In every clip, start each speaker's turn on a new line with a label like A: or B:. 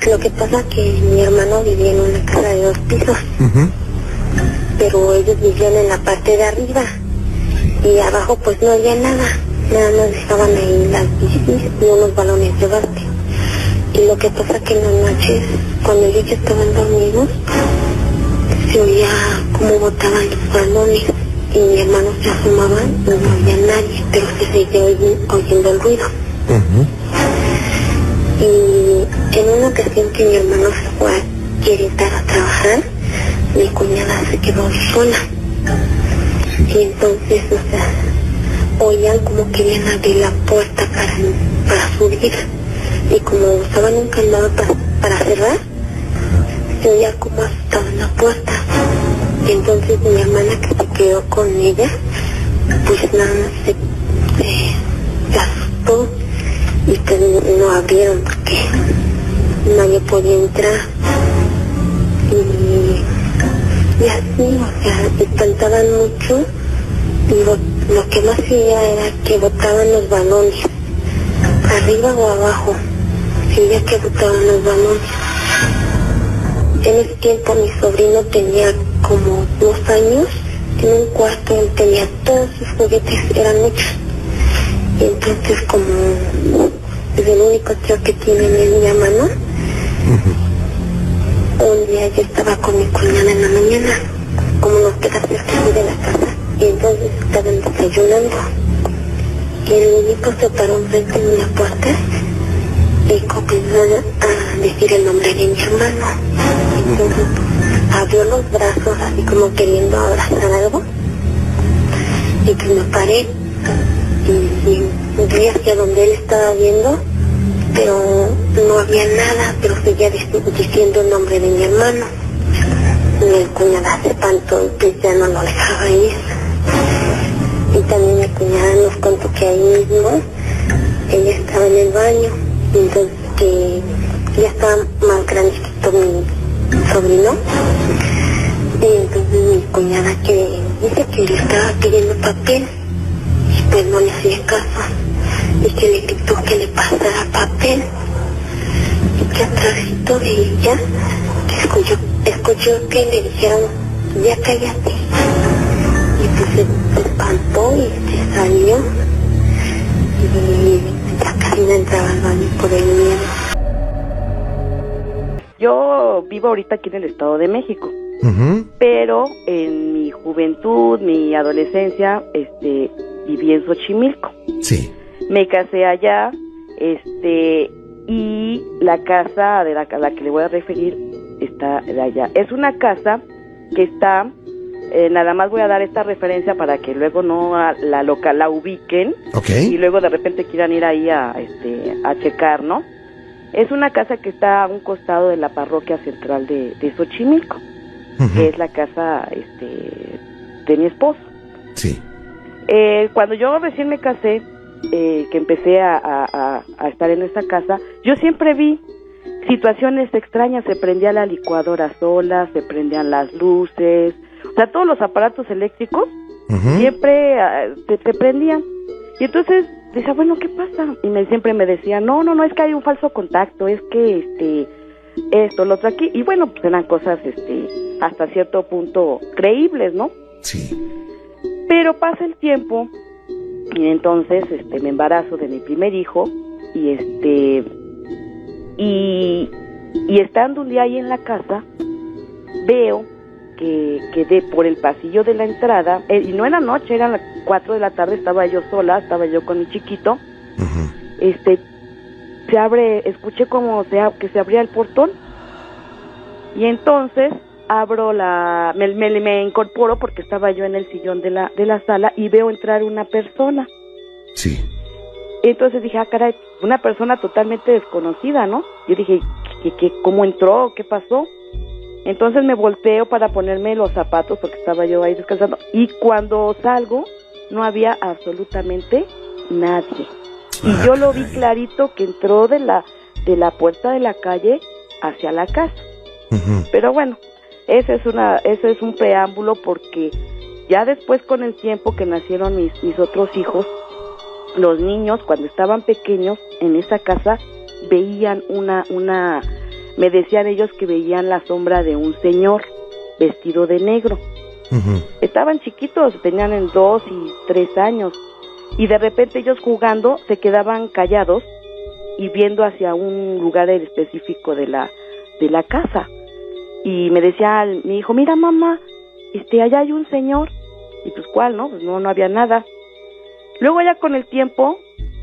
A: Lo que pasa que mi hermano vivía en una casa de 2 pisos, pero ellos vivían en la parte de arriba y abajo pues no había nada más dejaban ahí las bicis y unos balones de básquet. Y lo que pasa que en las noches, cuando ellos estaban dormidos, se oía como botaban los balones y mi hermano se asomaba y no había nadie, pero se seguía oyendo el ruido. Y en una ocasión que mi hermano se fue a Querétaro a trabajar, mi cuñada se quedó sola. Y entonces, o sea, oían como querían abrir la puerta para subir. Y como usaban un candado para cerrar, se oía como asustaban la puerta. Y entonces mi hermana, que se quedó con ella, pues nada más se asustó y pues no abrieron porque nadie podía entrar. Y así, o sea, espantaban mucho y lo que más hacía era que botaban los balones, arriba o abajo, se veía que botaban los balones. En ese tiempo mi sobrino tenía como 2 años, en un cuarto él tenía todos sus juguetes, eran muchos. Y entonces como es el único tío que tiene en mi mano, un día yo estaba con mi cuñada en la mañana, como nos queda cerca de la casa, y entonces estaban desayunando. Y el niñito se paró enfrente de una puerta y comenzó a decir el nombre de mi hermano. Entonces abrió los brazos así como queriendo abrazar algo. Y pues me paré y vi hacia donde él estaba viendo, pero no había nada, pero seguía diciendo el nombre de mi hermano. Mi cuñada se espantó y pues ya no lo dejaba ir. Y también mi cuñada nos contó que ahí mismo ella estaba en el baño, y entonces que ya estaba más grandecito mi sobrino. Y entonces mi cuñada que dice que le estaba pidiendo papel y pues no le hacía caso. Y que le gritó que le pasara papel. Y que atrásito de ella escuchó que le dijeron, ya cállate. Y pues se espantó y se salió. Y ya casi no entraba al baño por el miedo.
B: Yo vivo ahorita aquí en el Estado de México. Pero en mi juventud, mi adolescencia, viví en Xochimilco.
C: Sí.
B: Me casé allá, y la casa de la que le voy a referir está de allá. Es una casa que está, nada más voy a dar esta referencia para que luego no la ubiquen, y luego de repente quieran ir ahí a checar, ¿no? Es una casa que está a un costado de la parroquia central de Xochimilco, que es la casa de mi esposo.
C: Sí.
B: Cuando yo recién me casé, que empecé a estar en esta casa, yo siempre vi situaciones extrañas. Se prendía la licuadora sola, se prendían las luces, o sea, todos los aparatos eléctricos siempre se prendían. Y entonces decía, bueno, ¿qué pasa? Y siempre me decía, no, es que hay un falso contacto, es que esto, lo otro aquí. Y bueno, pues eran cosas hasta cierto punto creíbles, ¿no?
C: Sí.
B: Pero pasa el tiempo y entonces me embarazo de mi primer hijo y y estando un día ahí en la casa veo que por el pasillo de la entrada, y no era noche, eran las 4 de la tarde, estaba yo sola, estaba yo con mi chiquito, se abre, escuché como que se abría el portón, y entonces abro me incorporo porque estaba yo en el sillón de la sala y veo entrar una persona.
C: Sí.
B: Entonces dije, caray, una persona totalmente desconocida, ¿no? Yo dije, ¿cómo entró? ¿Qué pasó? Entonces me volteo para ponerme los zapatos porque estaba yo ahí descansando, y cuando salgo no había absolutamente nadie. Y yo lo vi clarito que entró de la puerta de la calle hacia la casa. Pero bueno, ese es un preámbulo, porque ya después, con el tiempo que nacieron mis otros hijos, los niños cuando estaban pequeños en esa casa veían me decían ellos que veían la sombra de un señor vestido de negro. Estaban chiquitos, tenían en 2 y 3 años, y de repente ellos jugando se quedaban callados y viendo hacia un lugar específico de la casa. Y me decía mi hijo, mira mamá, allá hay un señor. Y pues ¿cuál, no? Pues no había nada. Luego ya con el tiempo,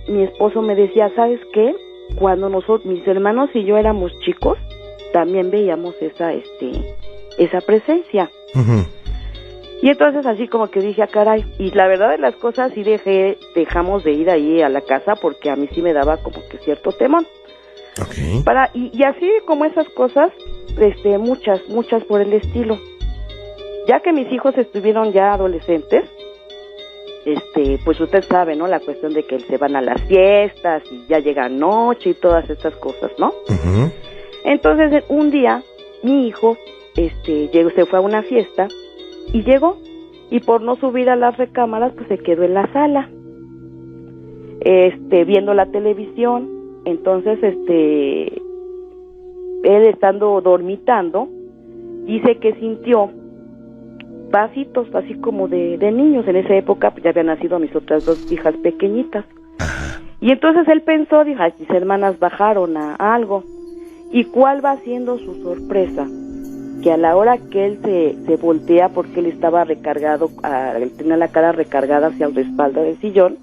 B: mi esposo me decía, ¿sabes qué? Cuando mis hermanos y yo éramos chicos, también veíamos esa presencia. Y entonces así como que dije, caray, y la verdad de las cosas sí dejamos de ir ahí a la casa porque a mí sí me daba como que cierto temor.
C: Okay.
B: Y así como esas cosas, muchas por el estilo. Ya que mis hijos estuvieron ya adolescentes, pues usted sabe, ¿no? La cuestión de que se van a las fiestas y ya llega noche y todas estas cosas, ¿no? Entonces un día mi hijo se fue a una fiesta y llegó, y por no subir a las recámaras pues se quedó en la sala viendo la televisión. Entonces él estando dormitando dice que sintió pasitos así como de niños. En esa época pues ya habían nacido mis otras 2 hijas pequeñitas. Y entonces él pensó, dijo, mis hermanas bajaron a algo. ¿Y cuál va siendo su sorpresa? Que a la hora que él se voltea, porque él estaba recargado, él tenía la cara recargada hacia el respaldo del sillón,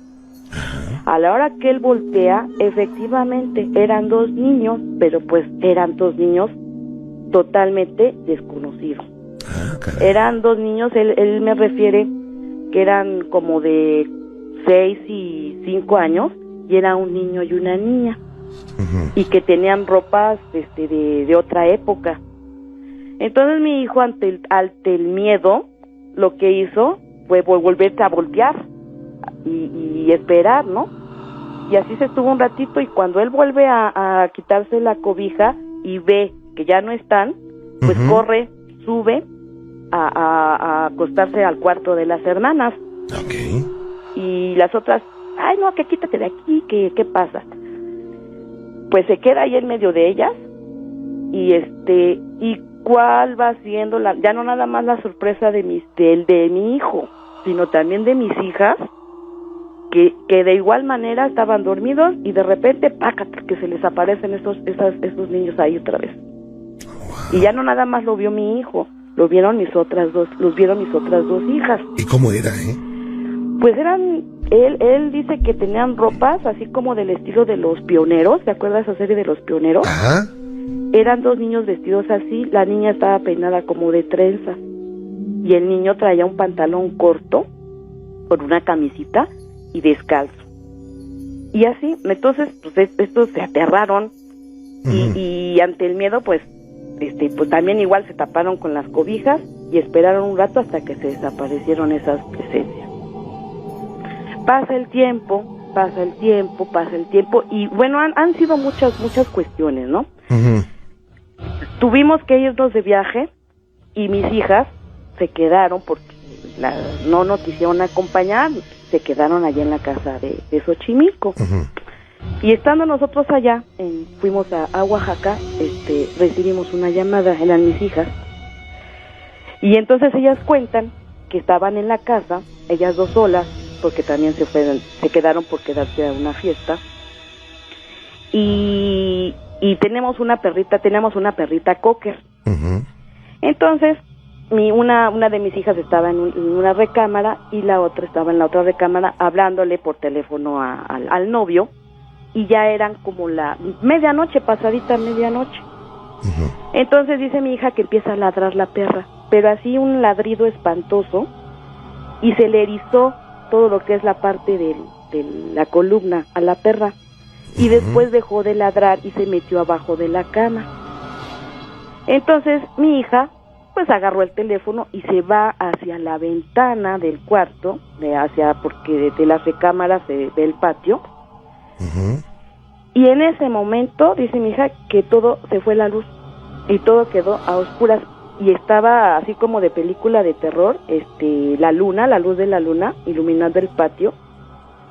B: a la hora que él voltea, efectivamente eran 2 niños, pero pues eran 2 niños totalmente desconocidos. Eran 2 niños, él me refiere que eran como de 6 y 5 años, y era un niño y una niña, y que tenían ropas de otra época. Entonces mi hijo ante el miedo, lo que hizo fue volverse a voltear y esperar, ¿no? Y así se estuvo un ratito, y cuando él vuelve a quitarse la cobija y ve que ya no están, pues corre, sube a acostarse al cuarto de las hermanas.
C: Okay.
B: Y las otras, ay no, que quítate de aquí, ¿qué pasa? Pues se queda ahí en medio de ellas, y cuál va siendo ya no nada más la sorpresa de mi hijo, sino también de mis hijas, que de igual manera estaban dormidos y de repente ¡pácata!, que se les aparecen esos niños ahí otra vez. Wow. Y ya no nada más lo vio mi hijo, los vieron mis otras dos hijas.
C: ¿Y cómo era,
B: Pues él dice que tenían ropas así como del estilo de Los Pioneros, ¿se acuerda de esa serie de Los Pioneros?
C: Ajá.
B: Eran 2 niños vestidos así, la niña estaba peinada como de trenza, y el niño traía un pantalón corto, con una camisita y descalzo. Y así, entonces, pues estos se aterraron, y ante el miedo, pues también igual se taparon con las cobijas y esperaron un rato hasta que se desaparecieron esas presencias. Pasa el tiempo, y bueno, han sido muchas cuestiones, ¿no? Tuvimos que irnos de viaje, y mis hijas se quedaron porque no nos quisieron acompañar, se quedaron allá en la casa de Xochimilco. Y estando nosotros allá, fuimos a Oaxaca, recibimos una llamada, eran mis hijas, y entonces ellas cuentan que estaban en la casa, ellas 2 solas, porque también se quedaron por quedarse a una fiesta, y teníamos una perrita cocker. Entonces una de mis hijas estaba en una recámara y la otra estaba en la otra recámara hablándole por teléfono al novio, y ya eran como la medianoche, pasadita medianoche. Entonces dice mi hija que empieza a ladrar la perra, pero así un ladrido espantoso, y se le erizó todo lo que es la parte de la columna a la perra, y después dejó de ladrar y se metió abajo de la cama. Entonces mi hija pues agarró el teléfono y se va hacia la ventana del cuarto, porque desde las recámaras se ve el patio. Y en ese momento dice mi hija que todo se fue la luz y todo quedó a oscuras, y estaba así como de película de terror, la luz de la luna iluminando el patio,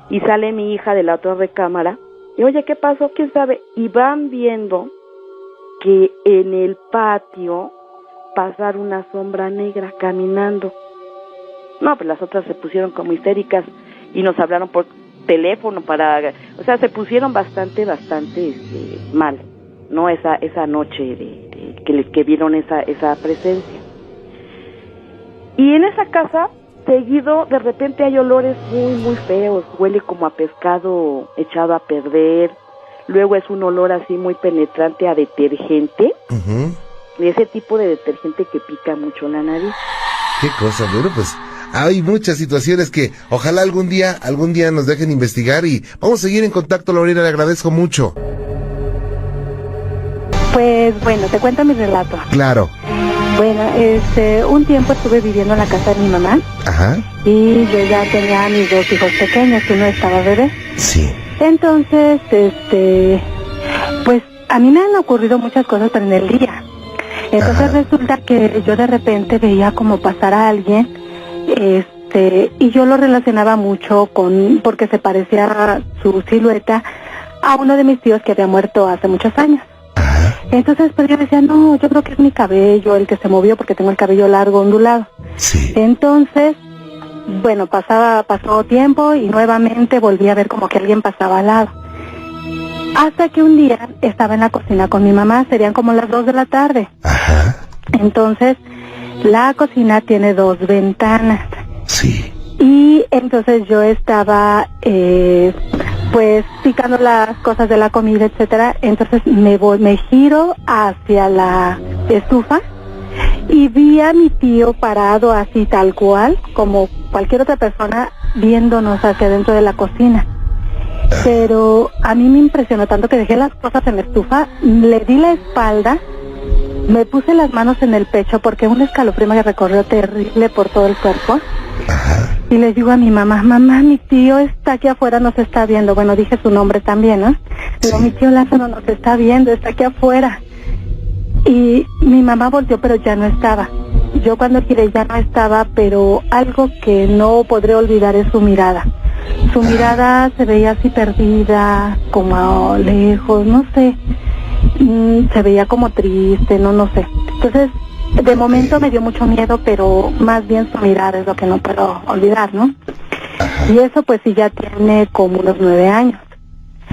B: y sale mi hija de la otra recámara y oye, ¿qué pasó? ¿Quién sabe? Y van viendo que en el patio pasar una sombra negra caminando. No, pues las otras se pusieron como histéricas y nos hablaron por teléfono o sea, se pusieron bastante mal, ¿no? Esa noche que vieron esa presencia. Y en esa casa, seguido, de repente hay olores muy feos, huele como a pescado echado a perder, luego es un olor así muy penetrante a detergente, ese tipo de detergente que pica mucho la nariz.
C: Qué cosa, bueno, pues hay muchas situaciones que ojalá algún día nos dejen investigar y vamos a seguir en contacto, Lorena, le agradezco mucho.
D: Pues bueno, te cuento mi relato.
C: Claro.
D: Bueno, un tiempo estuve viviendo en la casa de mi mamá.
C: Ajá.
D: Y yo ya tenía a mis 2 hijos pequeños, uno estaba bebé.
C: Sí.
D: Entonces, pues a mí me han ocurrido muchas cosas, pero en el día. Entonces resulta que yo de repente veía como pasar a alguien, y yo lo relacionaba mucho porque se parecía su silueta a uno de mis tíos que había muerto hace muchos años. Entonces pues yo decía, no, yo creo que es mi cabello el que se movió porque tengo el cabello largo, ondulado.
C: Sí.
D: Entonces, bueno, pasó tiempo y nuevamente volví a ver como que alguien pasaba al lado. Hasta que un día estaba en la cocina con mi mamá, serían como las 2 de la tarde.
C: Ajá.
D: Entonces, la cocina tiene 2 ventanas.
C: Sí.
D: Y entonces yo estaba, pues, picando las cosas de la comida, etcétera. Entonces me giro hacia la estufa y vi a mi tío parado así tal cual, como cualquier otra persona, viéndonos hacia dentro de la cocina. Pero a mí me impresionó tanto que dejé las cosas en la estufa, le di la espalda, me puse las manos en el pecho porque un escalofrío me recorrió terrible por todo el cuerpo. Y le digo a mi mamá, mi tío está aquí afuera, nos está viendo. Bueno, dije su nombre también, ¿no? Digo, mi tío Lázaro nos está viendo, está aquí afuera. Y mi mamá volteó, pero ya no estaba. Yo cuando giré ya no estaba, pero algo que no podré olvidar es su mirada. Su mirada se veía así perdida, como a lejos, no sé. Se veía como triste, no sé. Entonces, de momento me dio mucho miedo, pero más bien su mirada es lo que no puedo olvidar, ¿no? Y eso pues sí ya tiene como unos 9 años.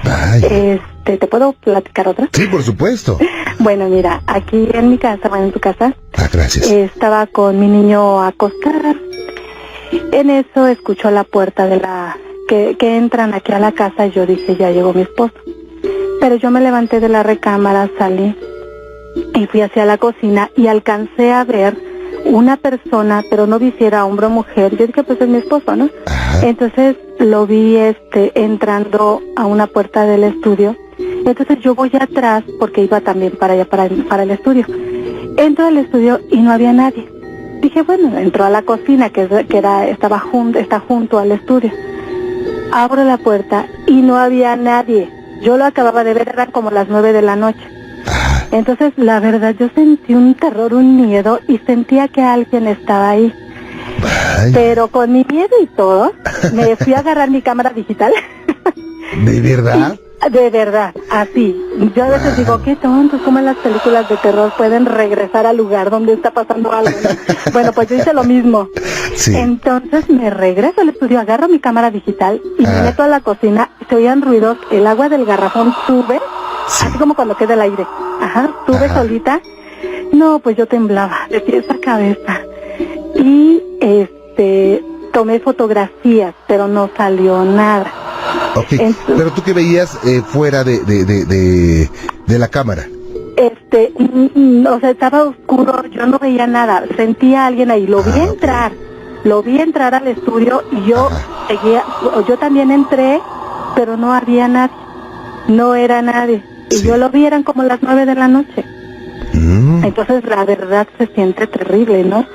C: Vaya.
D: ¿Te puedo platicar otra?
C: Sí, por supuesto.
D: Bueno, mira, aquí en mi casa, en tu casa,
C: Gracias.
D: Estaba con mi niño acostada. En eso escuchó la puerta de que entran aquí a la casa y yo dije, ya llegó mi esposo. Pero yo me levanté de la recámara, salí y fui hacia la cocina y alcancé a ver una persona, pero no vi si era hombre o mujer. Yo dije, pues es mi esposo, ¿no? Entonces lo vi entrando a una puerta del estudio. Entonces yo voy atrás porque iba también para allá, para el estudio. Entro al estudio y no había nadie. Dije, bueno, entró a la cocina está junto al estudio. Abro la puerta y no había nadie. Yo lo acababa de ver, eran como las 9 de la noche. Entonces, la verdad, yo sentí un terror, un miedo, y sentía que alguien estaba ahí.
C: Vaya.
D: Pero con mi miedo y todo, me fui a agarrar mi cámara digital.
C: ¿De verdad?
D: De verdad, así. Yo a veces digo, qué tontos, cómo en las películas de terror pueden regresar al lugar donde está pasando algo, ¿no? Bueno, pues yo hice lo mismo.
C: Sí.
D: Entonces me regreso al estudio, agarro mi cámara digital y me meto a la cocina, se oían ruidos, el agua del garrafón sube, así como cuando queda el aire. Sube solita. No, pues yo temblaba de pies a cabeza. Y tomé fotografías, pero no salió nada.
C: Ok, pero tú qué veías fuera de la cámara.
D: O sea, estaba oscuro, yo no veía nada, sentía a alguien ahí, lo vi entrar al estudio y yo yo también entré, pero no había nadie, no era nadie, y yo lo vi, eran como las 9 de la noche. Entonces la verdad se siente terrible, ¿no?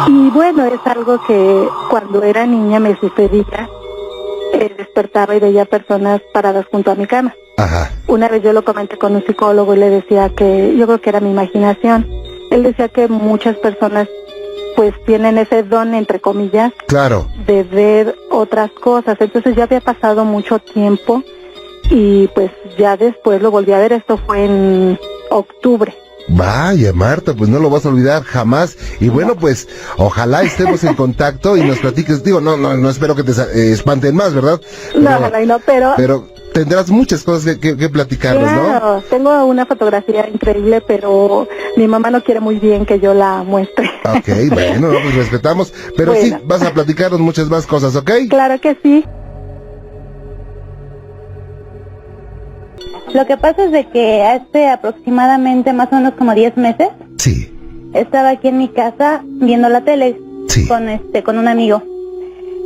D: Y bueno, es algo que cuando era niña me sucedía. Despertaba y veía personas paradas junto a mi cama. Una vez yo lo comenté con un psicólogo y le decía que yo creo que era mi imaginación. Él decía que muchas personas pues tienen ese don, entre comillas,
C: claro,
D: de ver otras cosas. Entonces ya había pasado mucho tiempo y pues ya después lo volví a ver. Esto fue en octubre.
C: Vaya, Marta, pues no lo vas a olvidar jamás. Y bueno, pues ojalá estemos en contacto y nos platiques. Digo, no espero que te espanten más, ¿verdad? Pero tendrás muchas cosas que platicarnos,
D: claro, ¿no? Tengo una fotografía increíble, pero mi mamá no quiere muy bien que yo la muestre.
C: Ok, bueno, pues respetamos. Pero bueno, sí, vas a platicarnos muchas más cosas, ¿ok?
D: Claro que sí.
E: Lo que pasa es de que hace aproximadamente más o menos como 10 meses,
C: sí,
E: estaba aquí en mi casa viendo la tele,
C: sí,
E: con un amigo.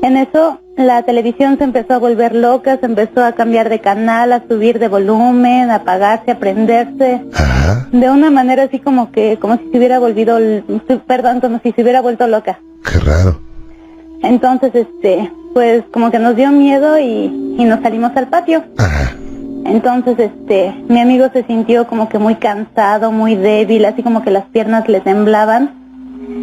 E: En eso la televisión se empezó a volver loca, se empezó a cambiar de canal, a subir de volumen, a apagarse, a prenderse.
C: Ajá.
E: De una manera así como si se hubiera como si se hubiera vuelto loca.
C: Qué raro.
E: Entonces, pues como que nos dio miedo y nos salimos al patio.
C: Ajá.
E: Entonces, mi amigo se sintió como que muy cansado, muy débil, así como que las piernas le temblaban.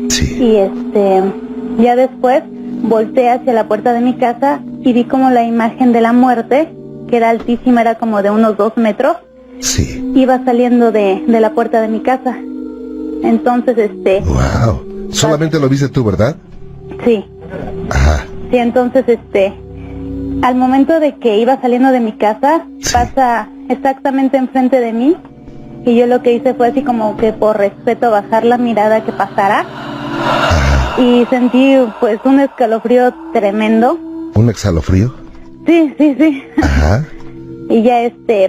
C: Sí.
E: Y ya después volteé hacia la puerta de mi casa y vi como la imagen de la muerte, que era altísima, era como de unos 2 metros.
C: Sí.
E: Iba saliendo de la puerta de mi casa. Entonces,
C: Wow. Solamente lo viste tú, ¿verdad?
E: Sí.
C: Ajá.
E: Sí, entonces, al momento de que iba saliendo de mi casa,
C: sí,
E: pasa exactamente enfrente de mí, y yo lo que hice fue así como que por respeto bajar la mirada que pasara.
C: Ajá.
E: Y sentí pues un escalofrío tremendo.
C: ¿Un exhalofrío?
E: Sí.
C: Ajá.
E: Y ya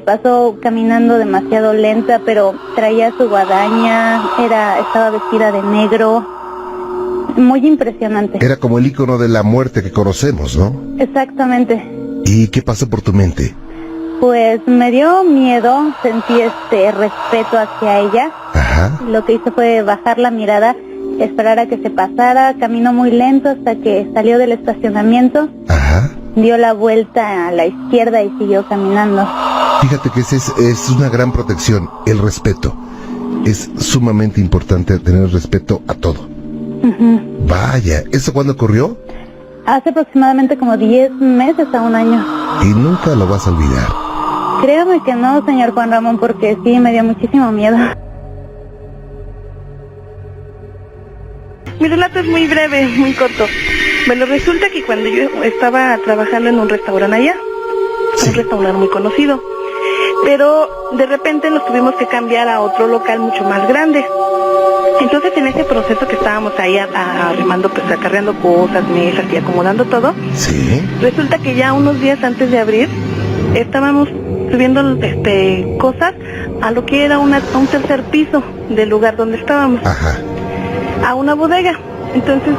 E: pasó caminando demasiado lenta, pero traía su guadaña, estaba vestida de negro. Muy impresionante.
C: Era como el ícono de la muerte que conocemos, ¿no?
E: Exactamente.
C: ¿Y qué pasó por tu mente?
E: Pues me dio miedo, sentí respeto hacia ella.
C: Ajá.
E: Lo que hice fue bajar la mirada, esperar a que se pasara, caminó muy lento hasta que salió del estacionamiento.
C: Ajá.
E: Dio la vuelta a la izquierda y siguió caminando.
C: Fíjate que es una gran protección, el respeto. Es sumamente importante tener respeto a todo.
E: Uh-huh.
C: Vaya, ¿eso cuándo ocurrió?
E: Hace aproximadamente como 10 meses a 1 año.
C: Y nunca lo vas a olvidar.
E: Créame que no, señor Juan Ramón, porque sí, me dio muchísimo miedo.
B: Mi relato es muy breve, muy corto. Bueno, resulta que cuando yo estaba trabajando en un restaurante allá,
C: sí,
B: un restaurante muy conocido, pero de repente nos tuvimos que cambiar a otro local mucho más grande. Entonces en ese proceso que estábamos ahí armando, pues acarreando cosas, mesas y acomodando todo,
C: sí,
B: resulta que ya unos días antes de abrir, estábamos subiendo cosas a lo que era un tercer piso del lugar donde estábamos.
C: ajá,
B: A una bodega. Entonces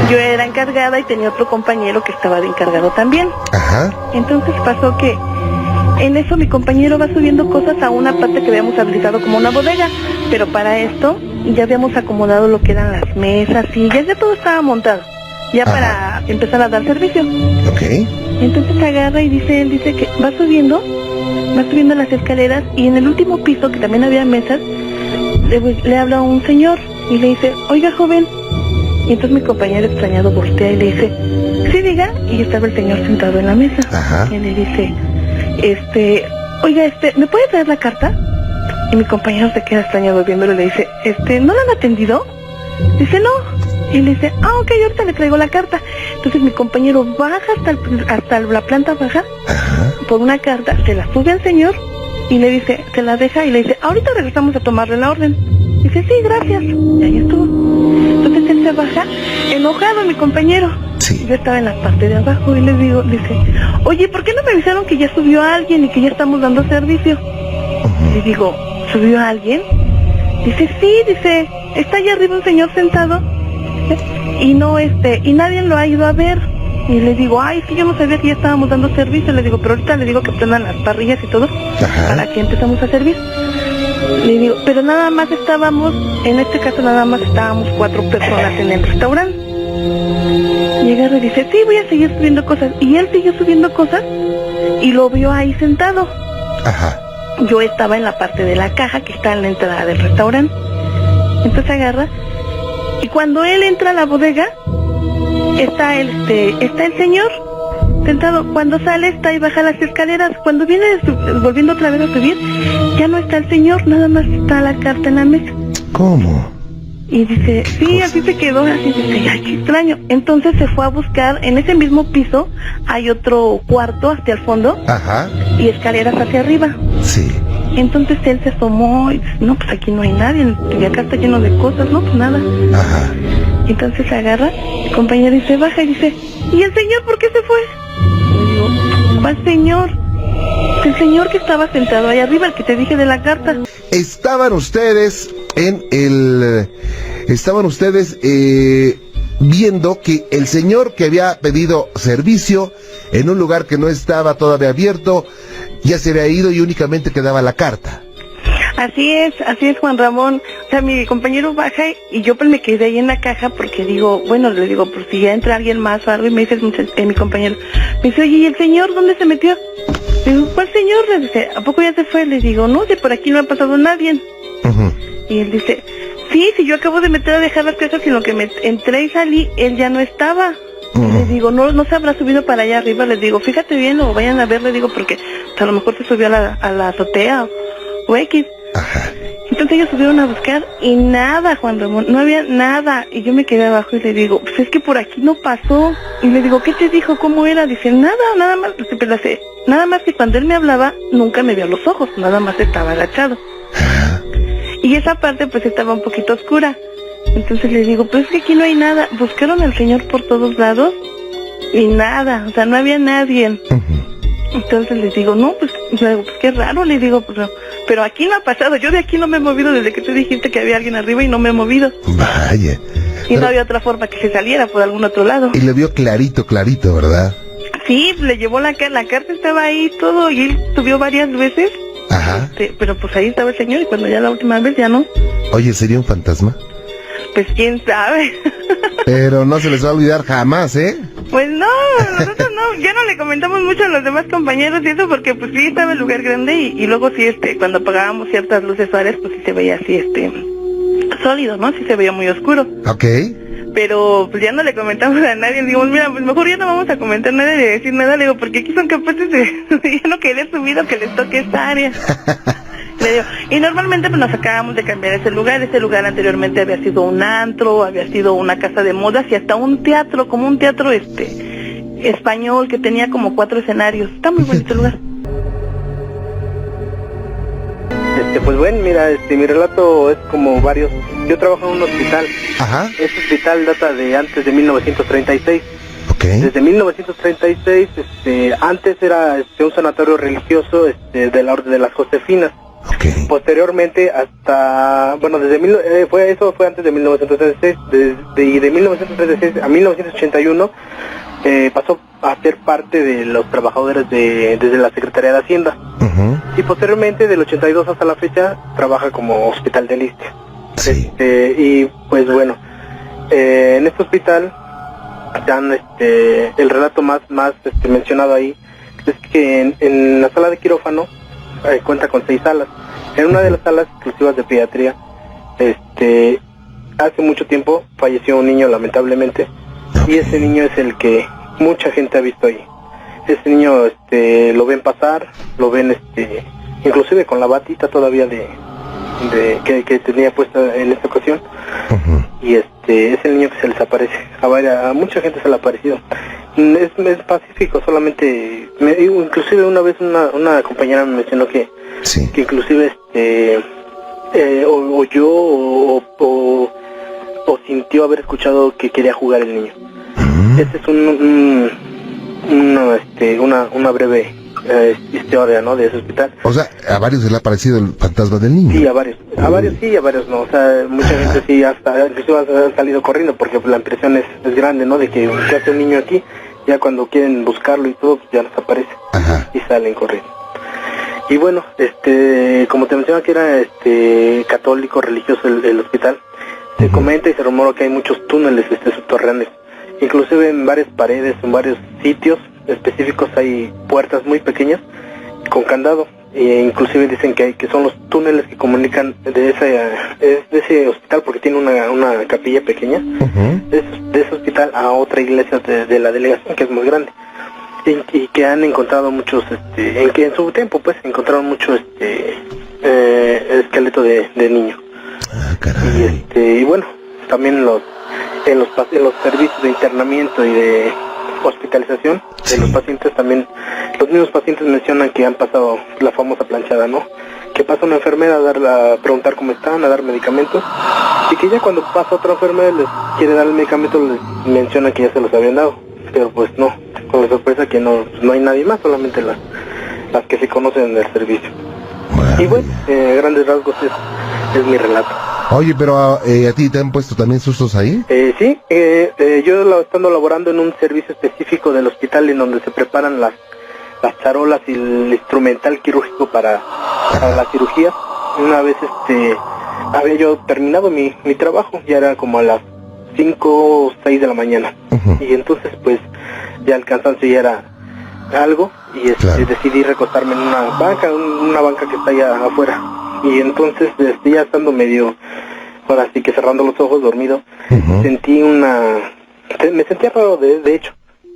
B: yo era encargada y tenía otro compañero que estaba de encargado también.
C: ajá.
B: Entonces pasó que en eso mi compañero va subiendo cosas a una parte que habíamos habilitado como una bodega, pero para esto ya habíamos acomodado lo que eran las mesas y ya todo estaba montado, ya
C: ajá,
B: para empezar a dar servicio.
C: Ok.
B: Entonces agarra y dice que va subiendo las escaleras y en el último piso, que también había mesas, le habla a un señor y le dice, oiga joven. Y entonces mi compañero extrañado voltea y le dice, sí, diga. Y estaba el señor sentado en la mesa.
C: Ajá.
B: Y le dice, oiga, ¿me puede traer la carta? Y mi compañero se queda extrañado viéndolo y le dice, ¿no la han atendido? Dice, no. Y le dice, ok, ahorita le traigo la carta. Entonces mi compañero baja hasta la planta baja,
C: ajá,
B: por una carta, se la sube al señor y le dice, se la deja y le dice, ahorita regresamos a tomarle la orden. Dice, sí, gracias. Y ahí estuvo. Entonces él se baja, enojado mi compañero.
C: sí.
B: Yo estaba en la parte de abajo y dice, oye, ¿por qué no me avisaron que ya subió alguien y que ya estamos dando servicio?
C: Ujú.
B: Le digo, ¿subió alguien? Dice, sí, está allá arriba un señor sentado y no y nadie lo ha ido a ver. Y le digo, ay, es que yo no sabía que ya estábamos dando servicio. Le digo, pero ahorita le digo que prendan las parrillas y todo,
C: ajá,
B: para que empezamos a servir. Le digo, pero en este caso nada más estábamos 4 personas en el restaurante. Y agarra y dice, sí, voy a seguir subiendo cosas. Y él siguió subiendo cosas y lo vio ahí sentado.
C: ajá,
B: Yo estaba en la parte de la caja que está en la entrada del restaurante. Entonces agarra y cuando él entra a la bodega, está el señor
F: sentado. Cuando sale está y baja las escaleras. Cuando viene volviendo otra vez a subir, ya no está el señor, nada más está la carta en la mesa.
C: ¿Cómo?
F: Y dice, sí, así se quedó, así dice, ay, qué extraño. Entonces se fue a buscar, en ese mismo piso hay otro cuarto hasta el fondo.
C: Ajá.
F: Y escaleras hacia arriba.
C: Sí.
F: Entonces él se asomó y dice, no, pues aquí no hay nadie, y acá está lleno de cosas, no, pues nada.
C: Ajá.
F: Y entonces agarra, el compañero y se baja y dice, ¿y el señor por qué se fue? Y digo, ¿cuál señor? El señor que estaba sentado ahí arriba, el que te dije de la carta.
C: Estaban ustedes viendo que el señor que había pedido servicio en un lugar que no estaba todavía abierto, ya se había ido y únicamente quedaba la carta.
F: Así es, Juan Ramón. O sea, mi compañero baja y yo pues me quedé ahí en la caja porque digo, bueno, le digo, por si ya entra alguien más o algo, y me dice mi compañero, me dice, oye, ¿y el señor dónde se metió? Le digo, ¿cuál señor? Le dice, ¿a poco ya se fue? Le digo, no, de por aquí no ha pasado nadie.
C: Uh-huh.
F: Y él dice, sí, yo acabo de meter a dejar las cajas, sino que me entré y salí, él ya no estaba. Uh-huh. Le digo, no se habrá subido para allá arriba. Le digo, fíjate bien o vayan a ver, le digo, porque a lo mejor se subió a la azotea o X.
C: Ajá.
F: Entonces ellos subieron a buscar y nada, Juan Ramón, no había nada. Y yo me quedé abajo y le digo, pues es que por aquí no pasó. Y le digo, ¿qué te dijo? ¿Cómo era? Dice, nada más, nada más que cuando él me hablaba, nunca me vio los ojos, nada más estaba agachado. Y esa parte pues estaba un poquito oscura. Entonces le digo, pues es que aquí no hay nada. Buscaron al señor por todos lados y nada, o sea, no había nadie. Uh-huh. Entonces les digo, no, pues qué raro, le digo, pero aquí no ha pasado, yo de aquí no me he movido desde que tú dijiste que había alguien arriba y no me he movido.
C: Vaya.
F: Y no había otra forma que se saliera por algún otro lado.
C: Y le vio clarito, ¿verdad?
F: Sí, le llevó la carta estaba ahí todo y él subió varias veces.
C: Ajá.
F: Pero pues ahí estaba el señor y cuando ya la última vez ya no.
C: Oye, ¿sería un fantasma?
F: Pues quién sabe.
C: Pero no se les va a olvidar jamás, ¿eh?
F: Pues no, nosotros no, ya no le comentamos mucho a los demás compañeros y eso porque pues sí estaba el lugar grande y luego sí cuando apagábamos ciertas luces suaves pues sí se veía así sólido, ¿no? Sí se veía muy oscuro.
C: Ok.
F: Pero pues ya no le comentamos a nadie, digo, mira, pues mejor ya no vamos a comentar nada de decir nada, le digo, porque aquí son capaces de ya no querer subir o que les toque esta área. Le digo, y normalmente pues nos acabamos de cambiar ese lugar anteriormente había sido un antro, había sido una casa de modas y hasta un teatro, como un teatro español que tenía como 4 escenarios, está muy bonito el lugar.
G: Pues bueno, mira, mi relato es como varios. Yo trabajo en un hospital.
C: Ajá.
G: Este hospital data de antes de 1936.
C: Okay.
G: Desde 1936, antes era un sanatorio religioso de la Orden de las Josefinas.
C: Okay.
G: Posteriormente hasta, bueno, eso fue antes de 1936, y de 1936 a 1981 pasó a ser parte de los trabajadores desde la Secretaría de Hacienda.
C: Uh-huh.
G: Y posteriormente del 82 hasta la fecha trabaja como hospital del ISSSTE.
C: Sí.
G: Y pues bueno, en este hospital dan el relato más mencionado ahí es que en la sala de quirófano cuenta con 6 salas. En una de las salas exclusivas de pediatría, hace mucho tiempo falleció un niño lamentablemente, y ese niño es el que mucha gente ha visto ahí. Ese niño lo ven pasar, lo ven inclusive con la batita todavía que tenía puesta en esta ocasión. Uh-huh. Y es el niño que se les aparece. A mucha gente se le ha aparecido. Es pacífico, solamente inclusive una vez una compañera me mencionó que
C: sí,
G: que inclusive oyó o sintió haber escuchado que quería jugar el niño. Este es una breve historia, ¿no?, de ese hospital.
C: O sea, a varios se le ha parecido el fantasma del niño.
G: Sí, a varios sí, a varios no. O sea, mucha gente sí hasta inclusive ha salido corriendo porque la impresión es grande, ¿no?, de que hace un niño aquí, ya cuando quieren buscarlo y todo, pues ya les aparece. Ajá. Y salen corriendo. Y bueno, como te mencionaba que era católico religioso el hospital, se comenta y se rumora que hay muchos túneles subterráneos. Inclusive en varias paredes, en varios sitios específicos hay puertas muy pequeñas con candado. E inclusive dicen que son los túneles que comunican de ese hospital, porque tiene una capilla pequeña, de ese hospital a otra iglesia de la delegación, que es más grande. y que han encontrado muchos, en su tiempo pues encontraron mucho esqueleto de niño.
C: Ah, caray.
G: Y bueno, también en los servicios de internamiento y de hospitalización de los pacientes, también los mismos pacientes mencionan que han pasado la famosa planchada, ¿no? Que pasa una enfermera a preguntar cómo están, a dar medicamentos, y que ya cuando pasa otra enfermera les quiere dar el medicamento, les menciona que ya se los habían dado, pero pues no, con la sorpresa que no hay nadie más, solamente las que se conocen del servicio. Y bueno, grandes rasgos es mi relato.
C: Oye, pero ¿a ti te han puesto también sustos ahí?
G: Sí, yo estando laborando en un servicio específico del hospital en donde se preparan las charolas y el instrumental quirúrgico para la cirugía. Una vez había yo terminado mi trabajo, ya era como a las 5 o 6 de la mañana. Y entonces pues ya el cansancio ya era algo y decidí recostarme en una banca que está allá afuera. Y entonces ya estando medio, ahora sí que cerrando los ojos, dormido, me sentía raro de hecho,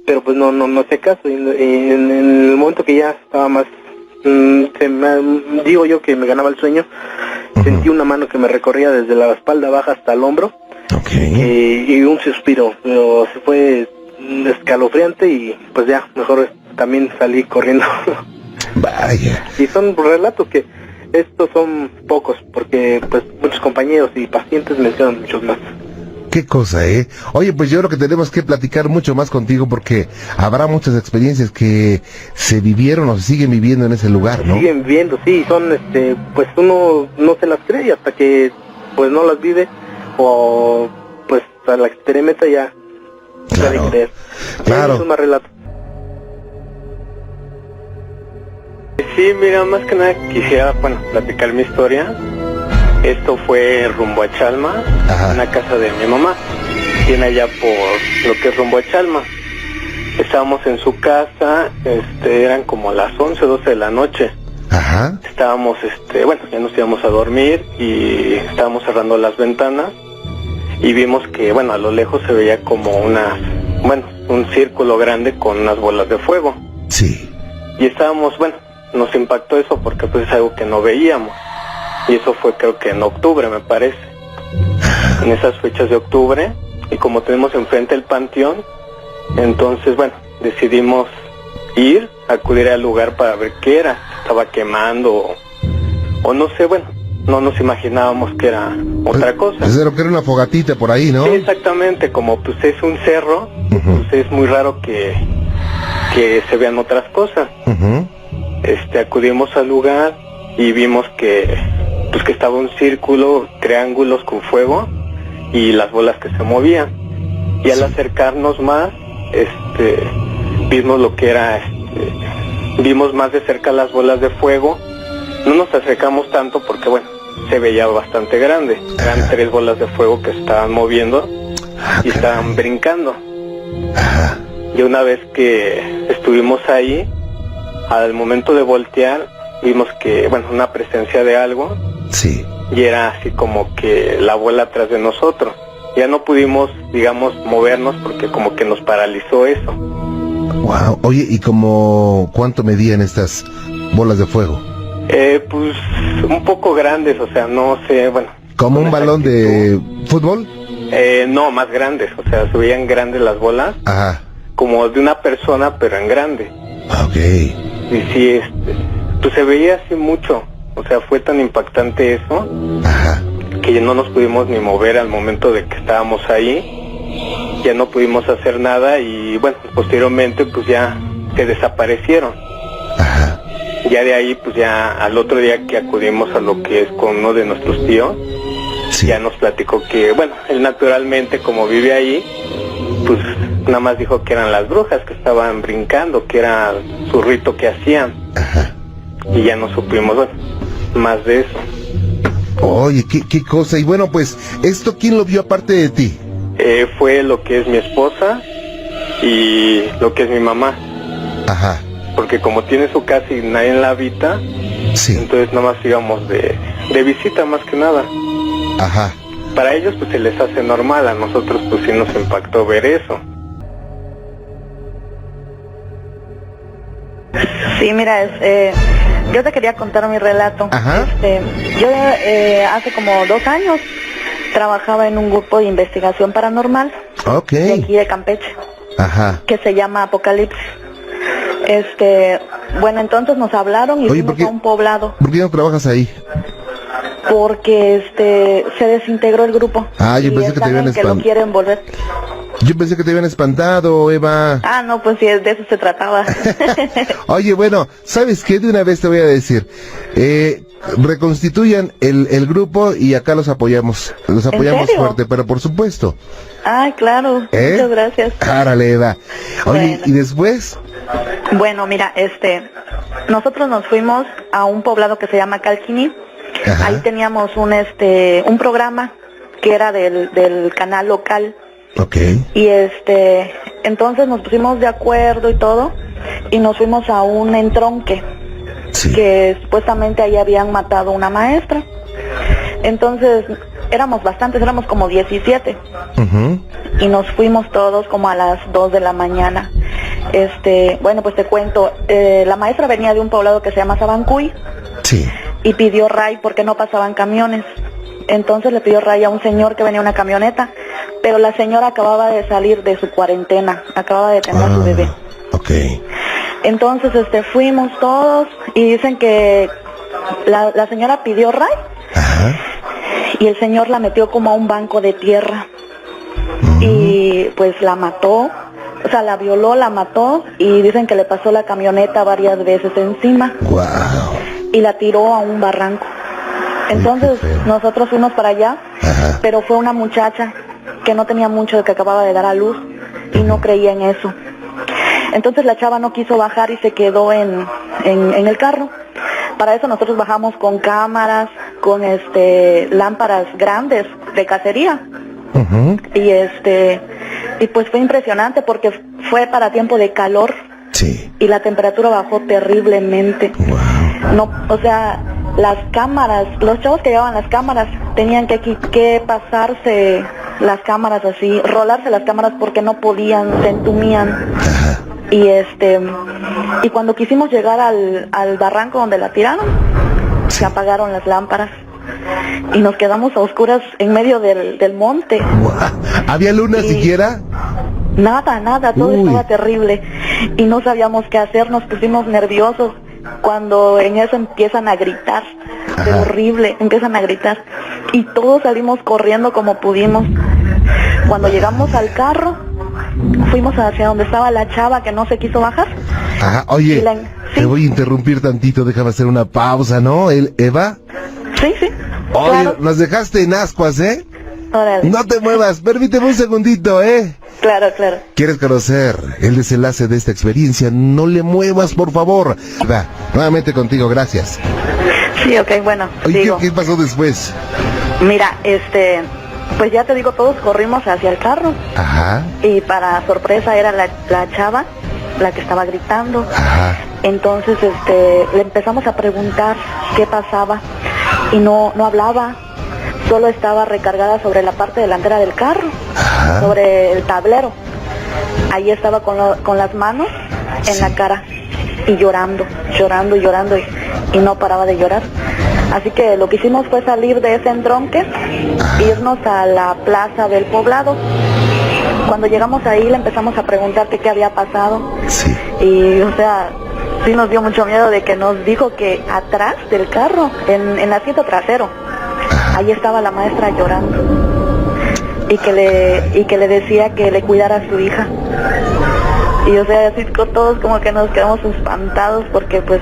G: pero pues no hacía caso. Y en el momento que ya estaba más, digo yo que me ganaba el sueño, sentí una mano que me recorría desde la espalda baja hasta el hombro. Y un suspiro, pero se fue escalofriante y pues ya, mejor también salí corriendo.
C: Vaya.
G: Y son relatos que estos son pocos, porque pues muchos compañeros y pacientes mencionan muchos más.
C: Qué cosa, ¿eh? Oye, pues yo creo que tenemos que platicar mucho más contigo porque habrá muchas experiencias que se vivieron o se siguen viviendo en ese lugar, ¿no?
G: Siguen viviendo, sí, son, pues uno no se las cree hasta que pues no las vive o pues a la experimenta ya puede creer.
C: Claro.
G: Es un relato.
H: Sí, mira, más que nada quisiera, platicar mi historia. Esto fue rumbo a Chalma, en la casa de mi mamá. Tiene allá por lo que es rumbo a Chalma. Estábamos en su casa, eran como las 11, 12 de la noche. Estábamos, ya nos íbamos a dormir y estábamos cerrando las ventanas y vimos que, a lo lejos se veía como un círculo grande con unas bolas de fuego.
C: Sí.
H: Y estábamos, nos impactó eso porque pues es algo que no veíamos. Y eso fue creo que en octubre, me parece. En esas fechas de octubre. Y como tenemos enfrente el panteón, entonces, decidimos acudir al lugar para ver qué era. Estaba quemando o no sé, no nos imaginábamos que era otra cosa.
C: Pues era que era una fogatita por ahí, ¿no?
H: Sí, exactamente. Como pues es un cerro, pues es muy raro que se vean otras cosas. Acudimos al lugar y vimos que estaba un círculo, triángulos con fuego y las bolas que se movían. Y al acercarnos más, vimos lo que era, vimos más de cerca las bolas de fuego. No nos acercamos tanto porque se veía bastante grande. Eran 3 bolas de fuego que se estaban moviendo y estaban brincando. Y una vez que estuvimos ahí, al momento de voltear, vimos que, una presencia de algo.
C: Sí.
H: Y era así como que la bola atrás de nosotros. Ya no pudimos, movernos porque como que nos paralizó eso.
C: Wow. Oye, ¿y cuánto medían estas bolas de fuego?
H: Pues un poco grandes, o sea, no sé,
C: ¿Como un balón de fútbol?
H: No, más grandes, o sea, se veían grandes las bolas. Como de una persona, pero en grande. Y sí, pues se veía así mucho, o sea, fue tan impactante eso, que ya no nos pudimos ni mover al momento de que estábamos ahí, ya no pudimos hacer nada y posteriormente pues ya se desaparecieron. Ya de ahí pues ya al otro día que acudimos a lo que es con uno de nuestros tíos, ya nos platicó que, él naturalmente como vive ahí, pues nada más dijo que eran las brujas que estaban brincando, que era su rito que hacían. Y ya no supimos más de eso.
C: Oye, qué cosa. Y pues, ¿esto quién lo vio aparte de ti?
H: Fue lo que es mi esposa y lo que es mi mamá. Porque como tiene su casa y nadie la habita, entonces nada más íbamos de visita más que nada. Para ellos pues se les hace normal, a nosotros pues sí nos impactó ver eso.
F: Sí, mira, yo te quería contar mi relato.
C: Ajá.
F: Yo hace como 2 años trabajaba en un grupo de investigación paranormal.
C: Ok.
F: De aquí de Campeche.
C: Ajá.
F: Que se llama Apocalipsis. Bueno, entonces nos hablaron y fuimos a un poblado.
C: ¿Por qué no trabajas ahí?
F: Porque se desintegró el grupo.
C: Ah, yo pensé que te habían
F: espantado. Que lo quieren volver.
C: Yo pensé que te habían espantado, Eva.
F: Ah, no, pues sí, de eso se trataba.
C: Oye, bueno, ¿sabes qué? De una vez te voy a decir. Reconstituyan el grupo y acá los apoyamos. Los apoyamos fuerte, pero por supuesto.
F: Ah, claro. Muchas gracias.
C: Árale, Eva. Oye, bueno. ¿Y después?
F: Bueno, mira, nosotros nos fuimos a un poblado que se llama Calquini. Ajá. Ahí teníamos un programa que era del canal local.
C: Okay.
F: Y entonces nos pusimos de acuerdo y todo y nos fuimos a un entronque. Sí. Que supuestamente ahí habían matado a una maestra. Entonces éramos bastantes, éramos como 17. Uh-huh. Y nos fuimos todos como a las 2 de la mañana. Bueno, pues te cuento, la maestra venía de un poblado que se llama Sabancuy.
C: Sí.
F: Y pidió ray porque no pasaban camiones. Entonces le pidió ray a un señor que venía en una camioneta, pero la señora acababa de salir de su cuarentena, acababa de tener a su bebé.
C: Okay.
F: Entonces fuimos todos y dicen que la señora pidió ray. Ajá. Y el señor la metió como a un banco de tierra. Uh-huh. Y pues la mató, o sea, la violó, la mató y dicen que le pasó la camioneta varias veces encima.
C: Wow.
F: Y la tiró a un barranco. Entonces nosotros fuimos para allá. Ajá. Pero fue una muchacha que no tenía mucho, que acababa de dar a luz y no creía en eso. Entonces la chava no quiso bajar y se quedó en el carro. Para eso nosotros bajamos con cámaras, con lámparas grandes de cacería. Uh-huh. Y pues fue impresionante porque fue para tiempo de calor.
C: Sí.
F: Y la temperatura bajó terriblemente.
C: Wow.
F: No, o sea, las cámaras, los chavos que llevaban las cámaras tenían que pasarse las cámaras así, rolarse las cámaras porque no podían, se entumían. Ajá. Y cuando quisimos llegar al barranco donde la tiraron, sí, se apagaron las lámparas y nos quedamos a oscuras en medio del monte.
C: Wow. ¿Había luna siquiera?
F: Nada, todo estaba terrible y no sabíamos qué hacer, nos pusimos nerviosos cuando en eso empiezan a gritar. De horrible, empiezan a gritar y todos salimos corriendo como pudimos. Cuando llegamos al carro, fuimos hacia donde estaba la chava que no se quiso bajar.
C: Ajá, oye, ¿sí? Te voy a interrumpir tantito, déjame hacer una pausa, ¿no, Eva?
F: Sí.
C: Oye, claro. Nos dejaste en ascuas, ¿eh?
F: Órale.
C: No te muevas, permíteme un segundito, ¿eh?
F: Claro.
C: ¿Quieres conocer el desenlace de esta experiencia? No le muevas, por favor. Va, nuevamente contigo, gracias.
F: Sí, ok, bueno.
C: Oye, ¿qué pasó después?
F: Mira, pues ya te digo, todos corrimos hacia el carro.
C: Ajá.
F: Y para sorpresa era la chava la que estaba gritando.
C: Ajá.
F: Entonces, le empezamos a preguntar qué pasaba y no hablaba. Solo estaba recargada sobre la parte delantera del carro. Ajá. Sobre el tablero. Ahí estaba con las manos en la cara y llorando y no paraba de llorar. Así que lo que hicimos fue salir de ese entronque, irnos a la plaza del poblado. Cuando llegamos ahí le empezamos a preguntar qué había pasado.
C: Sí.
F: Y, o sea, sí nos dio mucho miedo de que nos dijo que atrás del carro, en el asiento trasero, ahí estaba la maestra llorando. Y que le decía que le cuidara a su hija. Y, o sea, así todos como que nos quedamos espantados porque, pues,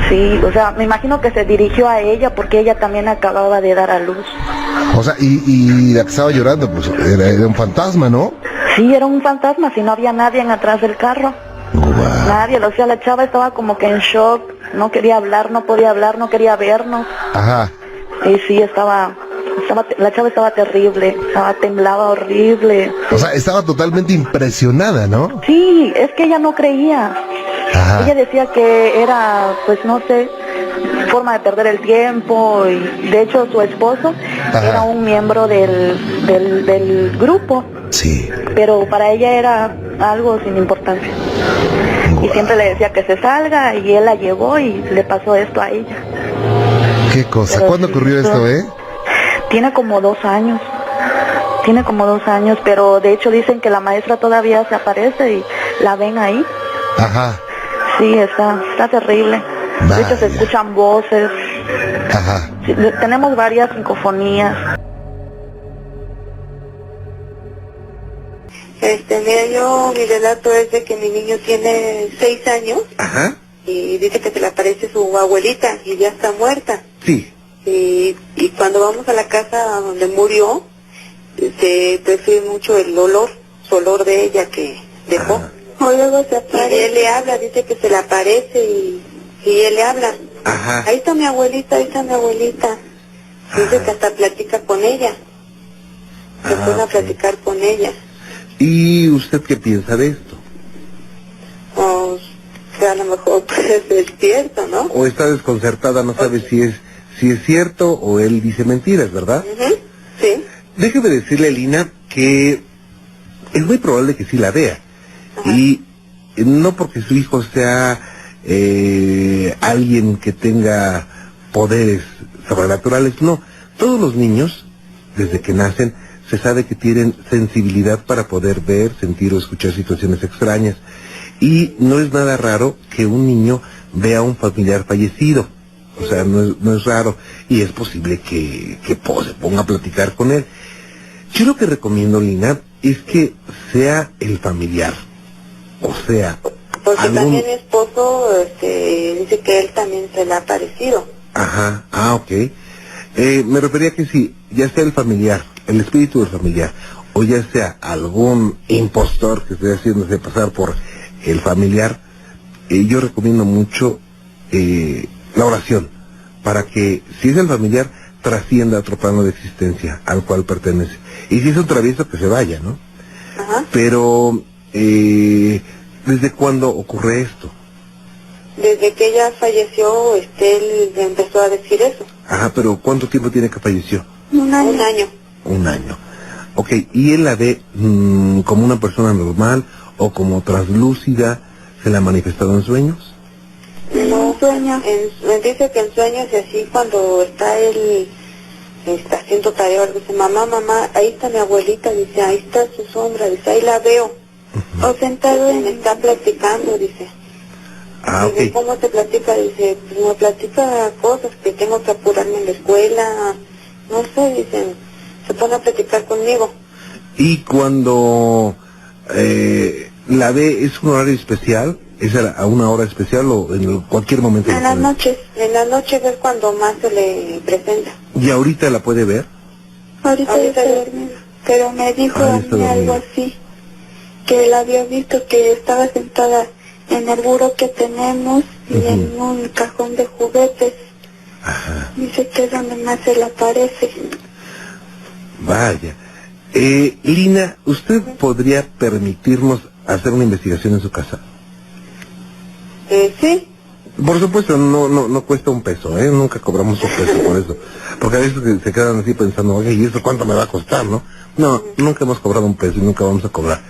F: sí, o sea, me imagino que se dirigió a ella porque ella también acababa de dar a luz.
C: O sea, y la que estaba llorando, pues, era un fantasma, ¿no?
F: Sí, era un fantasma, si no había nadie atrás del carro.
C: Wow.
F: Nadie, o sea, la chava estaba como que en shock, no quería hablar, no podía hablar, no quería vernos.
C: Ajá.
F: Y sí, la chava estaba terrible, temblaba horrible.
C: O sea, estaba totalmente impresionada, ¿no?
F: Sí, es que ella no creía. Ajá. Ella decía que era, pues no sé, forma de perder el tiempo y de hecho su esposo era un miembro del grupo.
C: Sí.
F: Pero para ella era algo sin importancia.
C: Wow.
F: Y siempre le decía que se salga y él la llevó y le pasó esto a ella.
C: ¿Qué cosa? Pero ¿cuándo ocurrió esto,
F: Tiene como 2 años. Tiene como 2 años, pero de hecho dicen que la maestra todavía se aparece y la ven ahí.
C: Ajá.
F: Sí, está terrible. Vaya. De hecho se escuchan voces.
C: Ajá.
F: Sí, tenemos varias psicofonías.
A: Mira, mi relato es de que mi niño tiene 6 años.
C: Ajá.
A: Y dice que se le aparece su abuelita y ya está muerta.
C: Sí.
A: Y cuando vamos a la casa donde murió, se percibe mucho el olor, su olor de ella que dejó. O luego se aparece. Y él le habla, dice que se le aparece y él le habla.
C: Ajá.
A: Ahí está mi abuelita, ahí está mi abuelita. Dice que hasta platica con ella. Se pone a platicar con ella.
I: ¿Y usted qué piensa de esto?
A: O sea, a lo mejor puede ser cierto, ¿no?
I: O está desconcertada, no sabe si es cierto o él dice mentiras, ¿verdad?
A: Sí.
I: Déjeme decirle, Lina, que es muy probable que sí la vea. Ajá. Y no porque su hijo sea alguien que tenga poderes sobrenaturales, no. Todos los niños, desde que nacen, se sabe que tienen sensibilidad para poder ver, sentir o escuchar situaciones extrañas. Y no es nada raro que un niño vea a un familiar fallecido. O sea, no es raro. Y es posible que se ponga a platicar con él. Yo lo que recomiendo, Lina, es que sea el familiar. O sea,
A: porque también mi esposo dice que él también se le ha aparecido.
I: Ajá, ok. Me refería que sí, ya sea el familiar, el espíritu del familiar, o ya sea algún impostor que esté haciéndose pasar por el familiar, yo recomiendo mucho la oración, para que, si es el familiar, trascienda a otro plano de existencia al cual pertenece. Y si es un travieso, que se vaya, ¿no?
A: Ajá.
I: Pero, ¿desde cuándo ocurre esto?
A: Desde que ella falleció, él empezó a decir eso.
I: Ajá, pero ¿cuánto tiempo tiene que falleció?
A: Un año.
I: Un año. Ok, ¿y él la ve como una persona normal o como translúcida? ¿Se le ha manifestado en sueños?
A: No, sueña. Dice que en sueños y así cuando está él está haciendo tarea, dice, mamá, ahí está mi abuelita, dice, ahí está su sombra, dice, ahí la veo. O sentado me está platicando, dice.
I: Ah, ok.
A: Dice, ¿cómo te platica? Dice, pues me platica cosas que tengo que apurarme en la escuela, no sé, dice, se pone a platicar conmigo.
I: ¿Y cuando la ve, es un horario especial? ¿Es a una hora especial o en cualquier momento?
A: En las noches es cuando más se le presenta.
I: ¿Y ahorita la puede ver?
A: Ahorita está dormida, pero me dijo a mí algo así, que la había visto que estaba sentada en el buró que tenemos y en un cajón de juguetes.
I: Ajá.
A: Dice que es donde más se le aparece.
I: Vaya. Lina, ¿usted podría permitirnos hacer una investigación en su casa?
A: Sí.
I: Por supuesto, no cuesta un peso, nunca cobramos un peso por eso. Porque a veces se quedan así pensando, oye, ¿y eso cuánto me va a costar, no? No, nunca hemos cobrado un peso y nunca vamos a cobrar.